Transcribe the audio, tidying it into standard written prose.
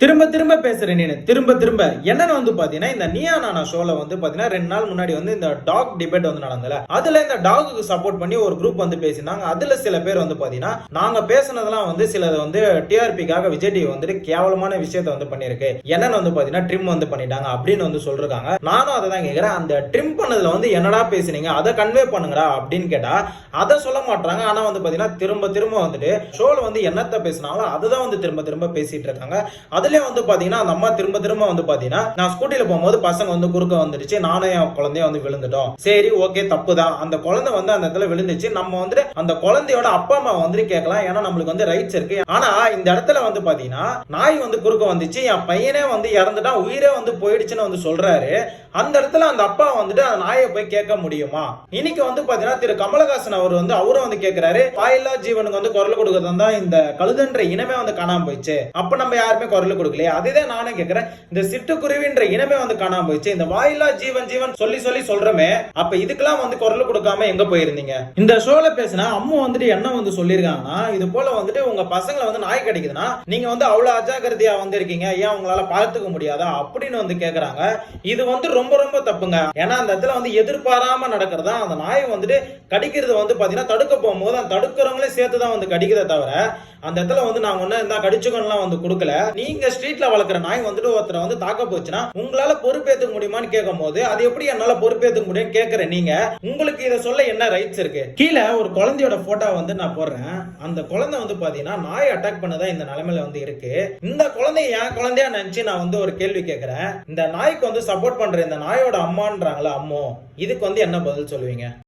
திரும்ப திரும்ப பேசுறேன் நீனு திரும்ப திரும்ப என்னன்னு வந்து பாத்தீங்கன்னா இந்த நீயா நானா ஷோல வந்து பாத்தீங்கன்னா 2 நாள் முன்னாடி வந்து இந்த டாக் டிபேட் வந்து நடந்தல. அதுல இந்த டாகுக்கு சப்போர்ட் பண்ணி ஒரு குரூப் வந்து பேசினாங்க. அதுல சில பேர் வந்து பாத்தீங்கன்னா நாங்க பேசுனதெல்லாம் வந்து சிலது வந்து டிஆர்பிக்காக விஜய் டிவி வந்துட்டு கேவலமான விஷயத்தை வந்து பண்ணிருக்கு, என்னன்னு வந்து பாத்தீங்கன்னா ட்ரிம் வந்து பண்ணிட்டாங்க அப்படின்னு வந்து சொல்றாங்க. நானும் அதை தான் கேக்குறேன், அந்த ட்ரிம் பண்ணதுல வந்து என்னடா பேசுனீங்க, அதை கன்வே பண்ணுங்கடா அப்படின்னு கேட்டா அதை சொல்ல மாட்டாங்க. ஆனா வந்து பாத்தீங்கன்னா திரும்ப திரும்ப வந்துட்டு ஷோல வந்து என்னத்த பேசினாங்களோ அதுதான் வந்து திரும்ப திரும்ப பேசிட்டு இருக்காங்க. அதுலயே வந்து பாத்தீங்கன்னா அந்த அம்மா திரும்ப திரும்ப வந்து பாத்தீங்கன்னா நான் ஸ்கூட்டில போகும்போது பசங்க வந்து குறுக்க வந்துருச்சு, நானும் என் குழந்தைய வந்து விழுந்துட்டோம், சரி ஓகே தப்பு தான், அந்த குழந்தை வந்து அந்த இடத்துல விழுந்துச்சு, நம்ம வந்துட்டு அந்த குழந்தையோட அப்பா அம்மா வந்து கேட்கலாம், ஏன்னா நம்மளுக்கு வந்து ரைட்ஸ் இருக்கு. ஆனா இந்த இடத்துல வந்து பாத்தீங்கன்னா நாய் வந்து குறுக்க வந்துச்சு, என் பையனே வந்து இறந்துட்டான், உயிரே வந்து போயிடுச்சுன்னு வந்து சொல்றாரு. அந்த இடத்துல அந்த அப்பா வந்துட்டு அந்த நாயை போய் கேட்க முடியுமா? இன்னைக்கு வந்து பாத்தீங்கன்னா திரு கமலஹாசன் அவர் வந்து அவரும் வந்து கேட்கிறாரு, வாயில்லா ஜீவனுக்கு வந்து குரல் கொடுக்கறது தான் இந்த கழுதன்ற இனமே வந்து காணாம போயிடுச்சு, அப்ப நம்ம யாருமே குரல் கொடுக்கலையே. அதுதான் நானும் கேட்கிறேன், இந்த சிட்டுக்குருவின்ற இனமே வந்து காணாம போயிடுச்சு, இந்த வாயில்லா ஜீவன் ஜீவன் சொல்லி சொல்லி சொல்றமே, அப்ப இதுக்கெல்லாம் வந்து குரல் கொடுக்காம எங்க போயிருந்தீங்க? இந்த ஷோல பேசினா அம்மா வந்துட்டு என்ன வந்து சொல்லிருக்காங்கன்னா, இது போல வந்துட்டு உங்க பசங்களை வந்து நாய் கடிக்குதுன்னா நீங்க வந்து அவ்வளவு அஜாக்கிரதையா வந்து இருக்கீங்க, ஏன் உங்களால பார்த்துக்க முடியாதா அப்படின்னு வந்து கேக்குறாங்க. இது வந்து ரொம்ப ரொம்ப தப்புங்க. ஏன்னா அந்த இடத்துல வந்து எதிர்பாராம நடக்கிறதா, அந்த நாய் வந்துட்டு கடிக்கிறது வந்து பாத்தீங்கன்னா தடுக்க போகும்போது அந்த தடுக்கிறவங்களே சேர்த்து தான் வந்து கடிக்கிறத தவிர அந்த இடத்துல வந்து நாங்க ஒண்ணு இந்த கடிச்சுக்கணும் வந்து கொடுக்கல. நீங்க ஸ்ட்ரீட்ல வளர்க்குற நாய் வந்துட்டு ஒருத்தரை வந்து தாக்க போச்சுன்னா உங்களால பொறுப்பேற்றுக்க முடியுமான்னு கேட்கும் போது அது எப்படி என்னால பொறுப்பேற்றுக்க முடியும் கேட்கிற நீங்க, உங்களுக்கு இதை சொல்ல என்ன ரைட்ஸ் இருக்கு? கீழே ஒரு குழந்தையோட போட்டோ வந்து நான் போடுறேன். அந்த குழந்தை வந்து பாத்தீங்கன்னா நாய் அட்டாக் பண்ணதான் இந்த நிலைமையில வந்து இருக்கு. இந்த குழந்தைய என் குழந்தையா நினைச்சு நான் வந்து ஒரு கேள்வி கேட்கிறேன், இந்த நாய்க்கு வந்து சப்போர்ட் பண்ற இந்த நாயோட அம்மான்றாங்களா அம்மோ, இதுக்கு வந்து என்ன பதில் சொல்லுவீங்க?